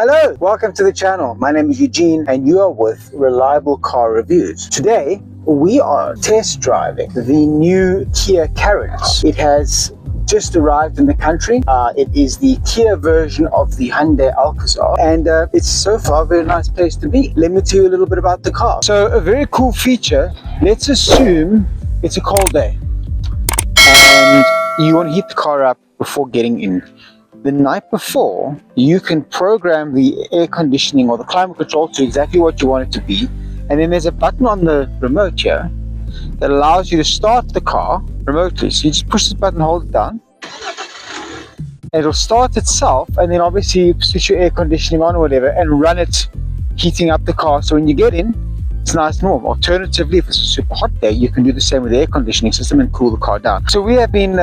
Hello, welcome to the channel. My name is Eugene and you are with Reliable Car Reviews. Today we are test driving the new Kia Carens. It has just arrived in the country. It is the Kia version of the Hyundai Alcazar, and it's so far a very nice place to be. Let me tell you a little bit about the car. So a very cool feature, let's assume it's a cold day and you want to heat the car up before getting in. The night before, you can program the air conditioning or the climate control to exactly what you want it to be, and then there's a button on the remote here that allows you to start the car remotely. So you just push this button, hold it down, and it'll start itself, and then obviously you switch your air conditioning on or whatever and run it heating up the car, so when you get in it's nice and warm. Alternatively, if it's a super hot day, you can do the same with the air conditioning system and cool the car down. So we have been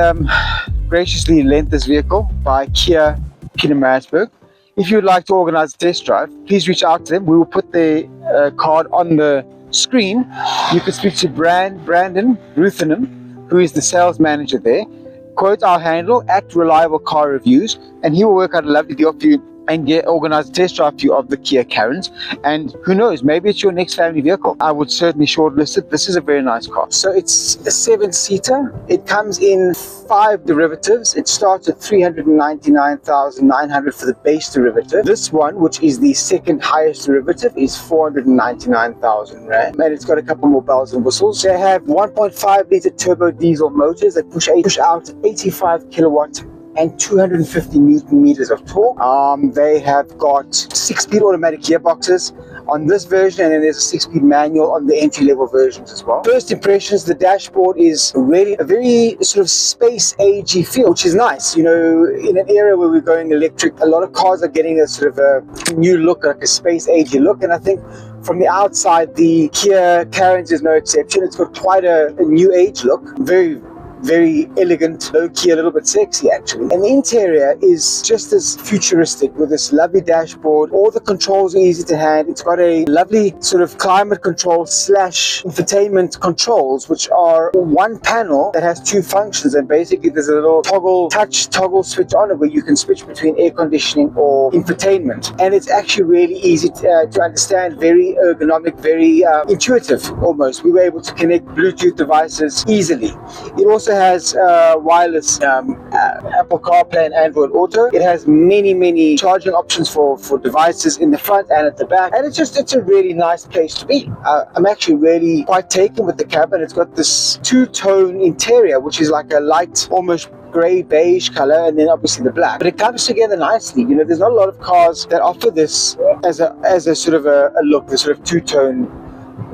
graciously lent this vehicle by Kia Pietermaritzburg. If you would like to organize a test drive, please reach out to them. We will put the card on the screen. You can speak to Brendon Ruthanum, who is the sales manager there. Quote our handle at Reliable Car Reviews, and he will work out a lovely deal for you and organize a test drive for you of the Kia Carens. And who knows, maybe it's your next family vehicle. I would certainly shortlist it. This is a very nice car. So it's a 7-seater. It comes in 5 derivatives. It starts at 399,900 for the base derivative. This one, which is the second highest derivative, is 499,000 Rand. And it's got a couple more bells and whistles. They have 1.5 liter turbo diesel motors that push out 85 kilowatt and 250 Newton meters of torque. They have got 6-speed automatic gearboxes on this version, and then there's a 6-speed manual on the entry-level versions as well. First impressions, the dashboard is really a very sort of space-agey feel, which is nice. You know, in an era where we're going electric, a lot of cars are getting a sort of a new look, like a space-agey look, and I think from the outside, the Kia Carens is no exception. It's got quite a new age look, very elegant, low-key, a little bit sexy actually. And the interior is just as futuristic with this lovely dashboard. All the controls are easy to hand. It's got a lovely sort of climate control / infotainment controls, which are one panel that has 2 functions, and basically there's a little touch toggle switch on it where you can switch between air conditioning or infotainment. And it's actually really easy to understand, very ergonomic, very intuitive almost. We were able to connect Bluetooth devices easily. It also has wireless Apple CarPlay and Android Auto. It has many charging options for devices in the front and at the back, and it's a really nice place to be. I'm actually really quite taken with the cabin. It's got this 2-tone interior, which is like a light, almost grey beige color, and then obviously the black, but it comes together nicely. You know, there's not a lot of cars that offer this as a sort of a look, the sort of 2-tone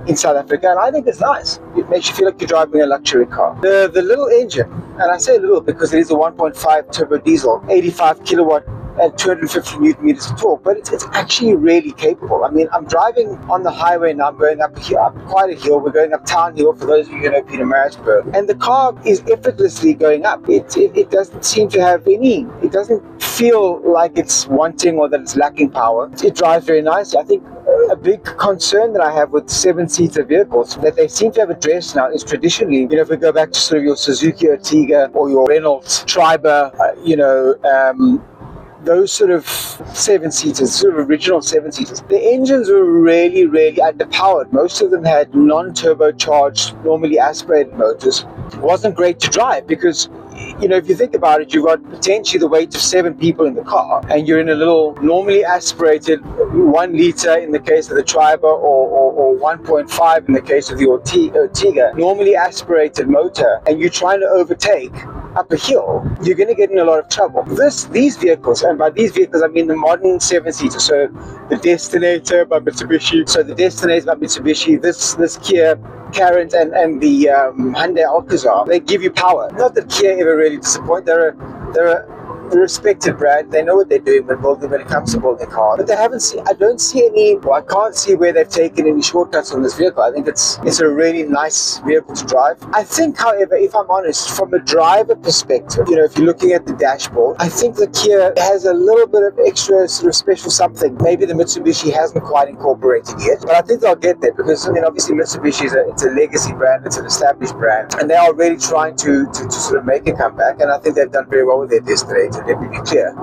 in South Africa, and I think it's nice. It makes you feel like you're driving a luxury car. The little engine, and I say little because it is a 1.5 turbo diesel, 85 kilowatt and 250 Newton meters of torque, but it's actually really capable. I mean, I'm driving on the highway now. I'm going up quite a hill. We're going up Town Hill, for those of you who know Pietermaritzburg, and the car is effortlessly going up. It doesn't seem to have it doesn't feel like it's wanting or that it's lacking power. It drives very nicely. I think a big concern that I have with 7-seater vehicles that they seem to have addressed now is traditionally, you know, if we go back to sort of your Suzuki Ertiga or your Renault Triber, those sort of 7-seaters, sort of original 7-seaters, the engines were really underpowered. Most of them had non-turbocharged, normally aspirated motors. It wasn't great to drive because, you know, if you think about it, you've got potentially the weight of 7 people in the car, and you're in a little normally aspirated 1 liter in the case of the Triber, or 1.5 in the case of the Ertiga, normally aspirated motor, and you're trying to overtake up a hill, you're going to get in a lot of trouble. These vehicles, and by these vehicles I mean the modern 7-seater, so the Destinator by Mitsubishi, this Kia Carens and the Hyundai Alcazar, they give you power. Not that Kia ever really disappoint. They're a respected brand. They know what they're doing when it comes to building cars. But I can't see where they've taken any shortcuts on this vehicle. I think it's a really nice vehicle to drive. I think, however, if I'm honest, from a driver perspective, you know, if you're looking at the dashboard, I think the Kia has a little bit of extra sort of special something. Maybe the Mitsubishi hasn't quite incorporated yet, but I think they'll get there because, I mean, obviously Mitsubishi it's a legacy brand, it's an established brand, and they are really trying to sort of make a comeback, and I think they've done very well with their Destinator. Let me be clear.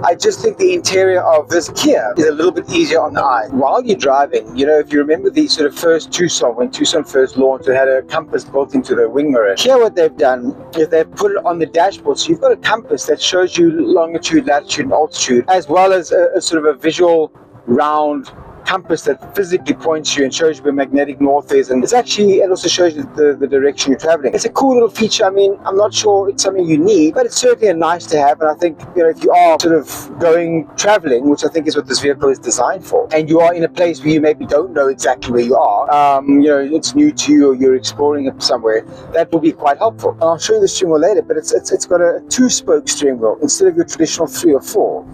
I just think the interior of this Kia is a little bit easier on the eye. While you're driving, you know, if you remember the sort of first Tucson, when Tucson first launched, it had a compass built into the wing mirror. Here what they've done is they've put it on the dashboard, so you've got a compass that shows you longitude, latitude, and altitude, as well as a sort of a visual round compass that physically points you and shows you where magnetic north is, and it also shows you the direction you're traveling. It's a cool little feature. I mean, I'm not sure it's something you need, but it's certainly a nice to have. And I think, you know, if you are sort of going traveling, which I think is what this vehicle is designed for, and you are in a place where you maybe don't know exactly where you are, you know, it's new to you, or you're exploring it somewhere, that will be quite helpful. And I'll show you the steering wheel later, but it's got a 2-spoke steering wheel instead of your traditional 3 or 4.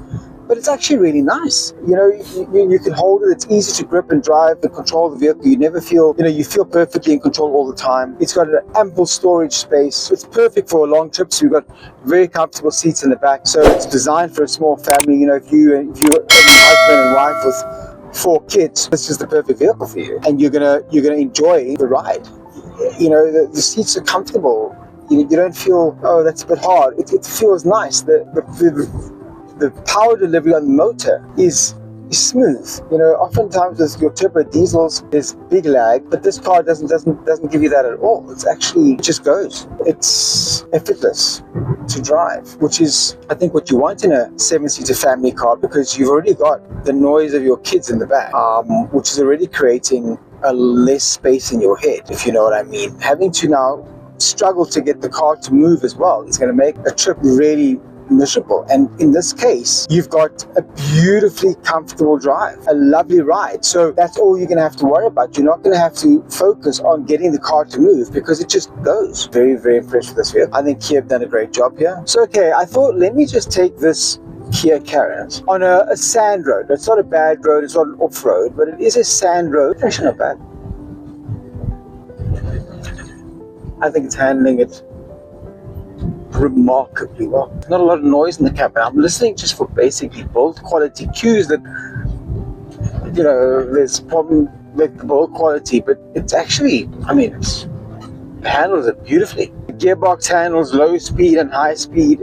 But it's actually really nice. You know, you can hold it. It's easy to grip and drive and control the vehicle. You never feel, you know, you feel perfectly in control all the time. It's got an ample storage space. It's perfect for a long trip. So you've got very comfortable seats in the back. So it's designed for a small family. You know, if you're a husband and wife with 4 kids, this is the perfect vehicle for you. And you're gonna enjoy the ride. You know, the seats are comfortable. You don't feel, oh, that's a bit hard. It feels nice. The power delivery on the motor is smooth. You know, oftentimes with your turbo diesels, there's big lag, but this car doesn't give you that at all. It just goes. It's effortless to drive, which is, I think, what you want in a 7-seater family car, because you've already got the noise of your kids in the back, which is already creating a less space in your head, if you know what I mean. Having to now struggle to get the car to move as well is going to make a trip really miserable. And in this case, you've got a beautifully comfortable drive, a lovely ride. So that's all you're going to have to worry about. You're not going to have to focus on getting the car to move, because it just goes. Very, very impressed with this vehicle. I think Kia have done a great job here. So, okay, I thought, let me just take this Kia Carens on a sand road. It's not a bad road, it's not an off-road, but it is a sand road. Actually not bad. I think it's handling it remarkably well. Not a lot of noise in the cabin. I'm listening just for basically build quality cues that, you know, there's a problem with the build quality, but it's actually, I mean, it handles it beautifully. The gearbox handles low speed and high speed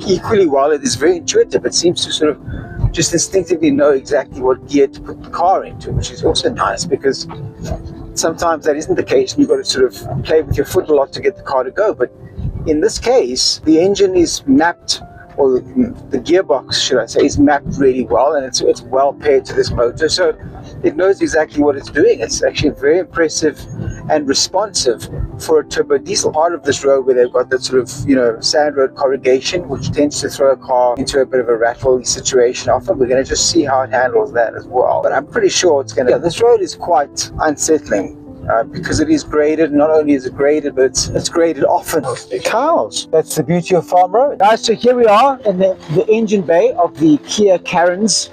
equally well. It is very intuitive. It seems to sort of just instinctively know exactly what gear to put the car into, which is also nice, because sometimes that isn't the case and you've got to sort of play with your foot a lot to get the car to go. But in this case, the engine is mapped, or the gearbox, should I say, is mapped really well, and it's well paired to this motor, so it knows exactly what it's doing. It's actually very impressive and responsive for a turbo diesel. Part of this road where they've got that sort of, you know, sand road corrugation, which tends to throw a car into a bit of a rattle situation often. We're going to just see how it handles that as well. But I'm pretty sure it's going to, this road is quite unsettling. Because it is graded. Not only is it graded, but it's graded often. Cows. That's the beauty of farm road. Guys, so here we are in the engine bay of the Kia Carens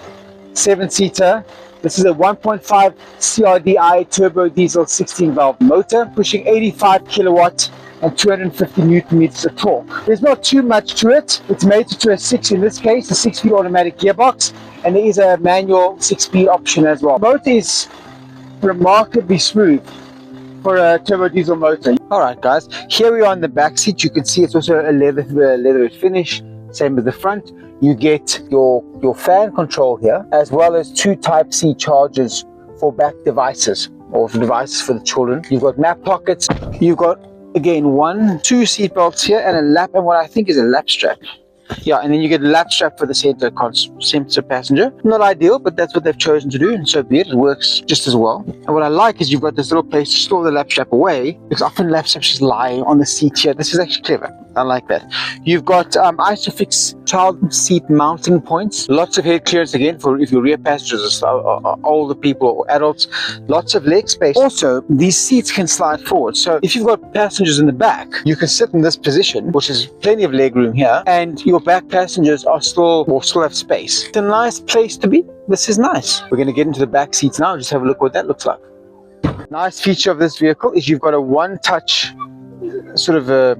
7-seater. This is a 1.5 CRDI turbo diesel 16-valve motor, pushing 85 kilowatt and 250 newton meters of torque. There's not too much to it. It's mated to a 6, in this case, a 6-speed automatic gearbox, and there is a manual 6-speed option as well. The motor is remarkably smooth for a turbo diesel motor. Alright guys, here we are in the back seat. You can see it's also a leather finish, same as the front. You get your fan control here, as well as 2 Type-C chargers for back devices, or for devices for the children. You've got map pockets. You've got, again, 2 seat belts here, and a lap, and what I think is a lap strap. Yeah, and then you get a lap strap for the center passenger. Not ideal, but that's what they've chosen to do, and so be it. It works just as well. And what I like is you've got this little place to store the lap strap away, because often lap straps just lie on the seat here. This is actually clever. I like that. You've got ISOFIX child seat mounting points. Lots of head clearance again for if your rear passengers are older people or adults. Lots of leg space. Also, these seats can slide forward. So if you've got passengers in the back, you can sit in this position, which is plenty of leg room here, and your back passengers are still have space. It's a nice place to be. This is nice. We're going to get into the back seats now and just have a look what that looks like. Nice feature of this vehicle is you've got a one-touch sort of a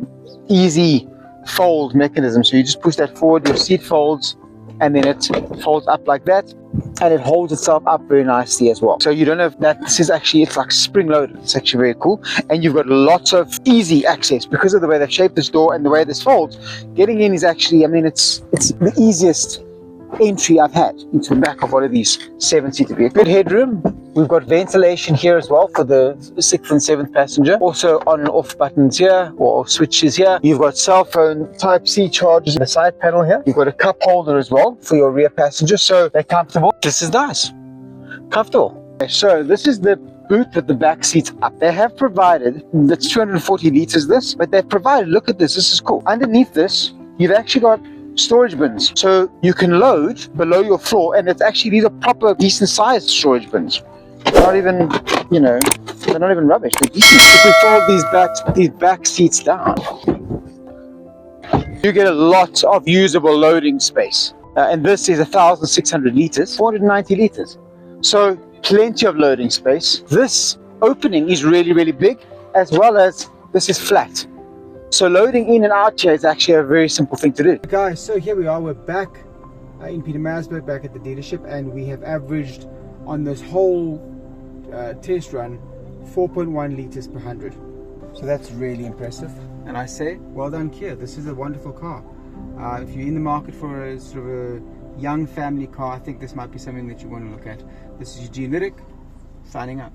easy fold mechanism. So you just push that forward, your seat folds, and then it folds up like that, and it holds itself up very nicely as well. So you don't have that. This is actually, it's like spring loaded. It's actually very cool, and you've got lots of easy access because of the way they've shaped this door and the way this folds. Getting in is actually, I mean, it's the easiest entry I've had into the back of one of these 7-seater vehicles. Good headroom. We've got ventilation here as well for the 6th and 7th passenger. Also on and off buttons here, or switches here. You've got cell phone Type-C chargers in the side panel here. You've got a cup holder as well for your rear passenger, so they're comfortable. This is nice. Comfortable. Okay, so this is the boot with the back seats up. They have provided, that's 240 liters this, but they've provided, look at this is cool. Underneath this, you've actually got storage bins. So you can load below your floor, and it's actually, these are proper decent sized storage bins. They're not even, you know, they're not even rubbish, they're decent. If we fold these back seats down, you get a lot of usable loading space. And this is 1,600 liters, 490 liters. So plenty of loading space. This opening is really, really big, as well as this is flat. So loading in and out here is actually a very simple thing to do. Guys, so here we are, we're back in Pietermaritzburg, back at the dealership, and we have averaged on this whole test run 4.1 liters per 100. So that's really impressive, and I say well done, Kia. This is a wonderful car. If you're in the market for a sort of a young family car, I think this might be something that you want to look at. This is Eugene Liddick, signing out.